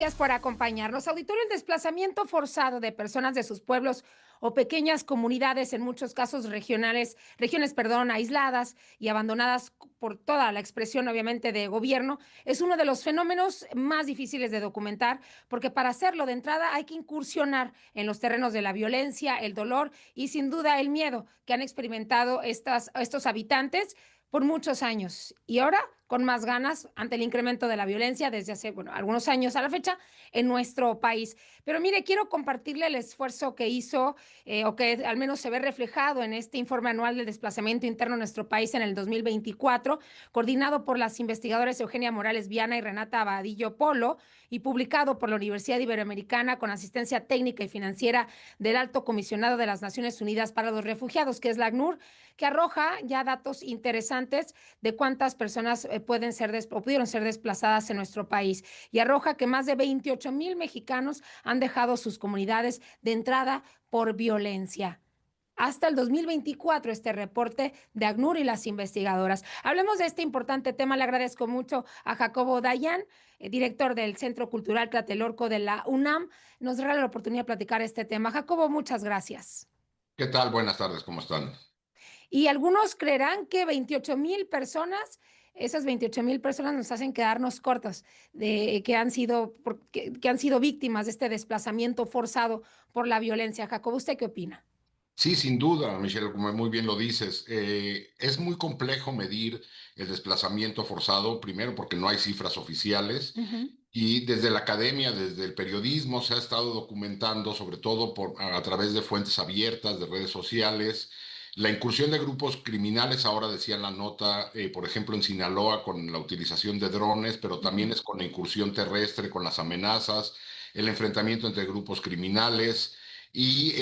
Gracias por acompañarnos. Auditorio, el desplazamiento forzado de personas de sus pueblos o pequeñas comunidades, en muchos casos regiones, perdón, aisladas y abandonadas por toda la expresión, obviamente, de gobierno, es uno de los fenómenos más difíciles de documentar, porque para hacerlo de entrada hay que incursionar en los terrenos de la violencia, el dolor y sin duda el miedo que han experimentado estos habitantes por muchos años. Y ahora con más ganas ante el incremento de la violencia desde hace, bueno, algunos años a la fecha en nuestro país. Pero mire, quiero compartirle el esfuerzo que hizo o que al menos se ve reflejado en este informe anual del desplazamiento interno en nuestro país en el 2024, coordinado por las investigadoras Eugenia Morales Viana y Renata Abadillo Polo y publicado por la Universidad Iberoamericana con asistencia técnica y financiera del Alto Comisionado de las Naciones Unidas para los Refugiados, que es la ACNUR, que arroja ya datos interesantes de cuántas personas pueden ser o pudieron ser desplazadas en nuestro país, y arroja que más de 28,000 mexicanos han dejado sus comunidades de entrada por violencia. Hasta el 2024, este reporte de ACNUR y las investigadoras. Hablemos de este importante tema. Le agradezco mucho a Jacobo Dayan, director del Centro Cultural Tlatelolco de la UNAM. Nos regala la oportunidad de platicar este tema. Jacobo, muchas gracias. ¿Qué tal? Buenas tardes, ¿cómo están? Y algunos creerán que 28,000 personas, esas 28,000 personas nos hacen quedarnos cortos, de que han sido víctimas de este desplazamiento forzado por la violencia. Jacobo, ¿usted qué opina? Sí, sin duda, Michelle, como muy bien lo dices, es muy complejo medir el desplazamiento forzado, primero porque no hay cifras oficiales Ujú. y desde la academia, desde el periodismo se ha estado documentando, sobre todo a través de fuentes abiertas, de redes sociales, la incursión de grupos criminales, ahora decía en la nota, por ejemplo en Sinaloa con la utilización de drones, pero también Ujú. es con la incursión terrestre, con las amenazas, el enfrentamiento entre grupos criminales y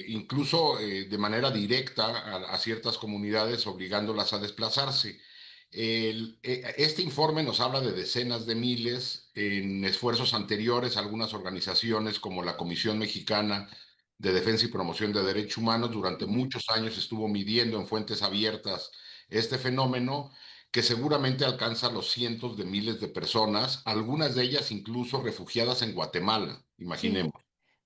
incluso de manera directa a ciertas comunidades obligándolas a desplazarse. Este informe nos habla de decenas de miles. En esfuerzos anteriores, algunas organizaciones como la Comisión Mexicana de Defensa y Promoción de Derechos Humanos durante Ujú. muchos años estuvo midiendo en fuentes abiertas este fenómeno que seguramente alcanza los cientos de miles de personas, algunas de ellas incluso refugiadas en Guatemala, Sí. imaginemos.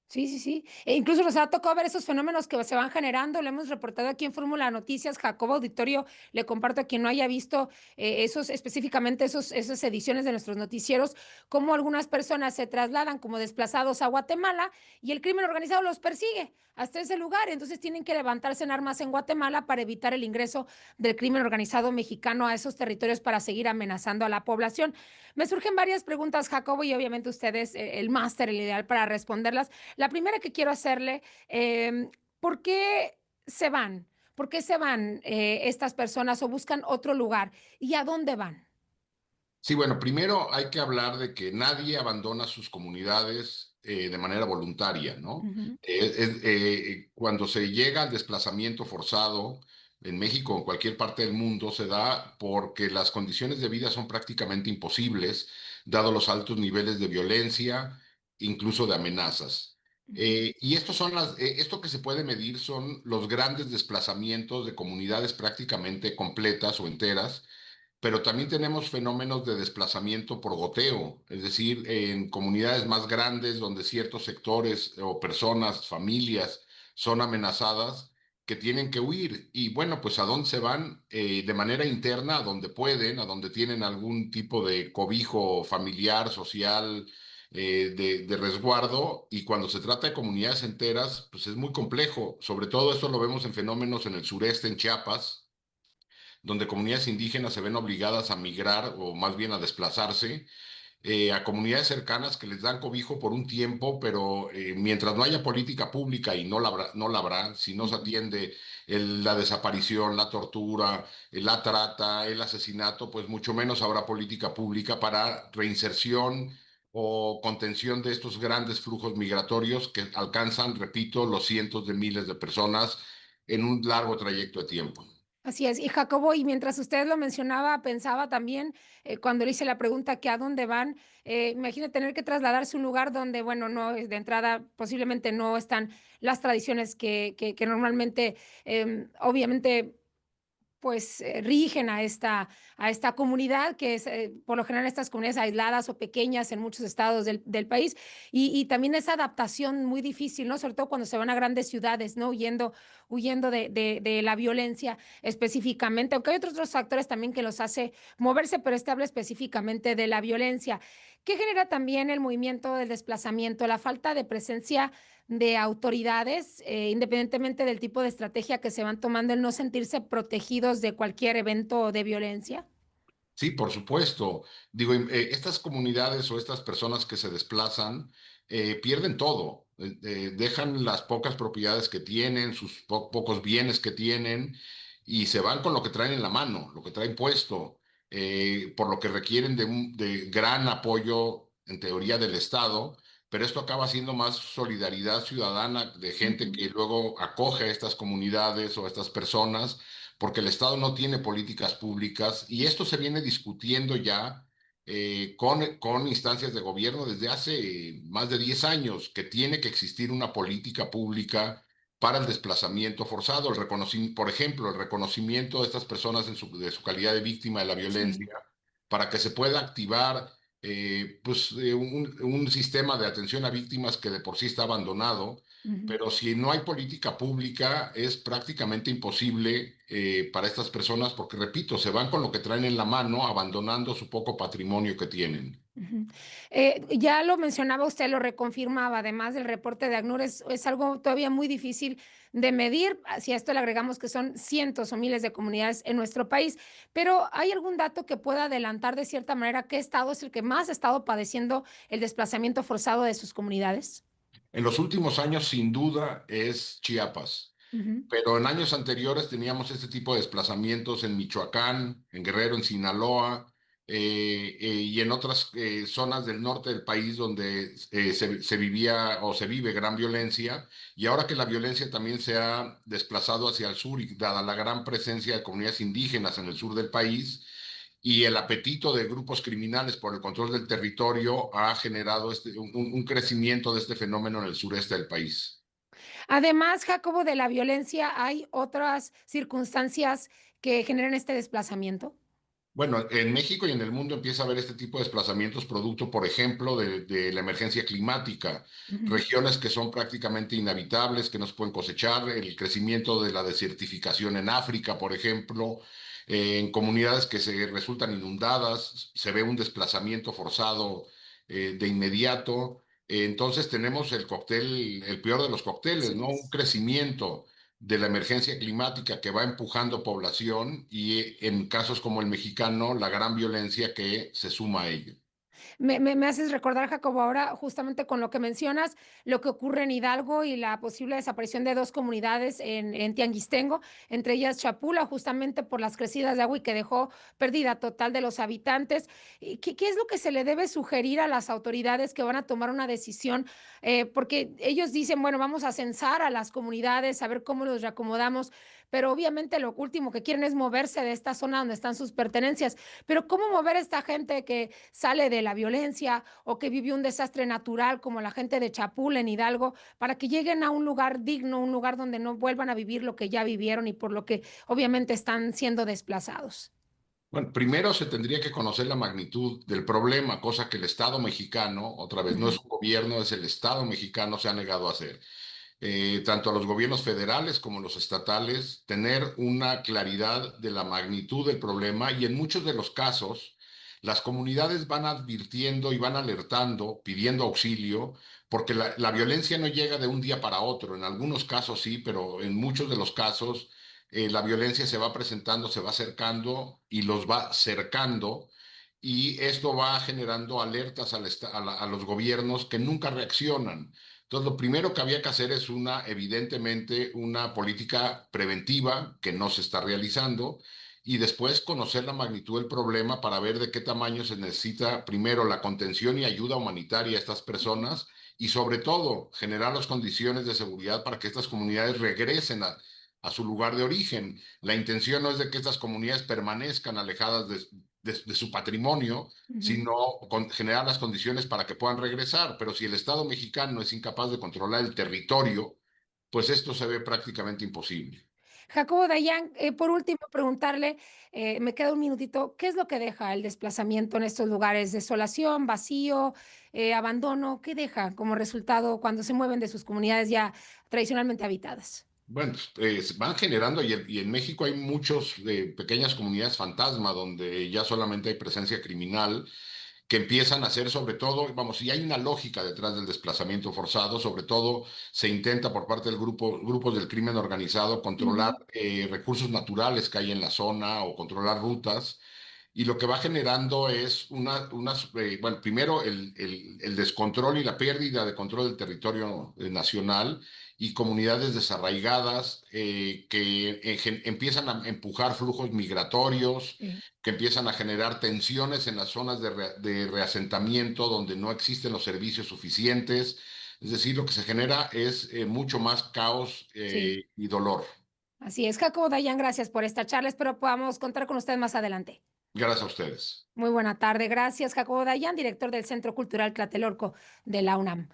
Sí, sí, sí. E incluso nos ha tocado ver esos fenómenos que se van generando. Lo hemos reportado aquí en Fórmula Noticias. Jacobo Auditorio, le comparto a quien no haya visto específicamente esas ediciones de nuestros noticieros, cómo algunas personas se trasladan como desplazados a Guatemala y el crimen organizado los persigue hasta ese lugar. Entonces tienen que levantarse en armas en Guatemala para evitar el ingreso del crimen organizado mexicano a esos territorios para seguir amenazando a la población. Me surgen varias preguntas, Jacobo, y obviamente ustedes, el máster, el ideal para responderlas. La primera que quiero hacerle, ¿por qué se van? ¿Por qué se van estas personas o buscan otro lugar? ¿Y a dónde van? Sí, bueno, primero hay que hablar de que nadie abandona sus comunidades de manera voluntaria, ¿no? Ujú. Cuando se llega al desplazamiento forzado en México o en cualquier parte del mundo, se da porque las condiciones de vida son prácticamente imposibles, dado los altos niveles de violencia, incluso de amenazas. Ujú. Y esto que se puede medir son los grandes desplazamientos de comunidades prácticamente completas o enteras, pero también tenemos fenómenos de desplazamiento por goteo, es decir, en comunidades más grandes donde ciertos sectores o personas, familias son amenazadas que tienen que huir. Y bueno, pues ¿a dónde se van? De manera interna, a donde pueden, a donde tienen algún tipo de cobijo familiar, social, de resguardo. Y cuando se trata de comunidades enteras, pues es muy complejo. Sobre todo esto lo vemos en fenómenos en el sureste, en Chiapas, donde comunidades indígenas se ven obligadas a migrar o más bien a desplazarse a comunidades cercanas que les dan cobijo por un tiempo, pero mientras no haya política pública, y no la habrá, si no se Ujú. atiende la desaparición, la tortura, la trata, el asesinato, pues mucho menos habrá política pública para reinserción o contención de estos grandes flujos migratorios que alcanzan, repito, los cientos de miles de personas en un largo trayecto de tiempo. Así es. Y Jacobo, y mientras usted lo mencionaba, pensaba también, cuando le hice la pregunta que a dónde van, imagina tener que trasladarse a un lugar donde, bueno, no es de entrada, posiblemente no están las tradiciones que normalmente, obviamente pues, rigen a esta comunidad, que es, por lo general, estas comunidades aisladas o pequeñas en muchos estados del país, y también esa adaptación muy difícil, ¿no? Sobre todo cuando se van a grandes ciudades, ¿no? Huyendo de la violencia específicamente, aunque hay otros factores también que los hace moverse, pero este habla específicamente de la violencia. ¿Qué genera también el movimiento del desplazamiento? La falta de presencia de autoridades, independientemente del tipo de estrategia que se van tomando, el no sentirse protegidos de cualquier evento de violencia. Sí, por supuesto. Digo, estas comunidades o estas personas que se desplazan pierden todo. Dejan las pocas propiedades que tienen, sus pocos bienes que tienen y se van con lo que traen en la mano, lo que traen puesto, por lo que requieren de gran apoyo, en teoría, del Estado, pero esto acaba siendo más solidaridad ciudadana de gente Ujú, que luego acoge a estas comunidades o a estas personas porque el Estado no tiene políticas públicas y esto se viene discutiendo ya con instancias de gobierno desde hace más de 10 años, que tiene que existir una política pública para el desplazamiento forzado, por ejemplo, el reconocimiento de estas personas de su calidad de víctima de la sí. violencia, para que se pueda activar un sistema de atención a víctimas que de por sí está abandonado, Ujú. pero si no hay política pública, es prácticamente imposible para estas personas, porque repito, se van con lo que traen en la mano, abandonando su poco patrimonio que tienen. Ujú. Ya lo mencionaba usted, lo reconfirmaba, además del reporte de ACNUR, es algo todavía muy difícil de medir, si a esto le agregamos que son cientos o miles de comunidades en nuestro país, pero ¿hay algún dato que pueda adelantar de cierta manera qué estado es el que más ha estado padeciendo el desplazamiento forzado de sus comunidades? En los últimos años, sin duda, es Chiapas. Ujú, Pero en años anteriores teníamos este tipo de desplazamientos en Michoacán, en Guerrero, en Sinaloa, y en otras zonas del norte del país donde se vivía o se vive gran violencia. Y ahora que la violencia también se ha desplazado hacia el sur y dada la gran presencia de comunidades indígenas en el sur del país y el apetito de grupos criminales por el control del territorio, ha generado un crecimiento de este fenómeno en el sureste del país. además, Jacobo, de la violencia, ¿hay otras circunstancias que generan este desplazamiento? Bueno, en México y en el mundo empieza a haber este tipo de desplazamientos producto, por ejemplo, de la emergencia climática. Ujú. Regiones que son prácticamente inhabitables, que no se pueden cosechar, el crecimiento de la desertificación en África, por ejemplo, en comunidades que se resultan inundadas, se ve un desplazamiento forzado de inmediato. Entonces tenemos el cóctel, el peor de los cócteles, Así ¿no? Un es. crecimiento de la emergencia climática que va empujando población y en casos como el mexicano, la gran violencia que se suma a ello. Me haces recordar, Jacobo, ahora justamente con lo que mencionas, lo que ocurre en Hidalgo y la posible desaparición de 2 comunidades en Tianguistengo, entre ellas Chapula, justamente por las crecidas de agua y que dejó pérdida total de los habitantes. ¿Y qué es lo que se le debe sugerir a las autoridades que van a tomar una decisión? Porque ellos dicen, bueno, vamos a censar a las comunidades, a ver cómo los reacomodamos, pero obviamente lo último que quieren es moverse de esta zona donde están sus pertenencias. Pero ¿cómo mover a esta gente que sale de la violencia o que vivió un desastre natural como la gente de Chapul en Hidalgo, para que lleguen a un lugar digno, un lugar donde no vuelvan a vivir lo que ya vivieron y por lo que obviamente están siendo desplazados? Bueno, primero se tendría que conocer la magnitud del problema, cosa que el Estado mexicano, otra vez, no es Ujú, un gobierno, es el Estado mexicano, se ha negado a hacer. Tanto a los gobiernos federales como los estatales, tener una claridad de la magnitud del problema y en muchos de los casos las comunidades van advirtiendo y van alertando, pidiendo auxilio, porque la violencia no llega de un día para otro. En algunos casos sí, pero en muchos de los casos la violencia se va presentando, se va acercando y los va cercando. Y esto va generando alertas a los gobiernos que nunca reaccionan. Entonces, lo primero que había que hacer es evidentemente, una política preventiva que no se está realizando y después conocer la magnitud del problema para ver de qué tamaño se necesita primero la contención y ayuda humanitaria a estas personas y sobre todo generar las condiciones de seguridad para que estas comunidades regresen a su lugar de origen. La intención no es de que estas comunidades permanezcan alejadas de su patrimonio, ujú. sino generar las condiciones para que puedan regresar. Pero si el Estado mexicano es incapaz de controlar el territorio, pues esto se ve prácticamente imposible. Jacobo Dayan, por último, preguntarle, me queda un minutito, ¿qué es lo que deja el desplazamiento en estos lugares? ¿Desolación, vacío, abandono? ¿Qué deja como resultado cuando se mueven de sus comunidades ya tradicionalmente habitadas? Bueno, van generando y en México hay muchos pequeñas comunidades fantasma donde ya solamente hay presencia criminal que empiezan a hacer sobre todo, vamos, y hay una lógica detrás del desplazamiento forzado, sobre todo se intenta por parte del grupos del crimen organizado controlar Ujú, recursos naturales que hay en la zona o controlar rutas. Y lo que va generando es bueno, primero el descontrol y la pérdida de control del territorio nacional y comunidades desarraigadas que empiezan a empujar flujos migratorios, sí, que empiezan a generar tensiones en las zonas de reasentamiento donde no existen los servicios suficientes. Es decir, lo que se genera es mucho más caos sí, y dolor. así es. Jacobo Dayan, gracias por esta charla. Espero podamos contar con usted más adelante. Gracias a ustedes. Muy buena tarde. Gracias, Jacobo Dayan, director del Centro Cultural Tlatelolco de la UNAM.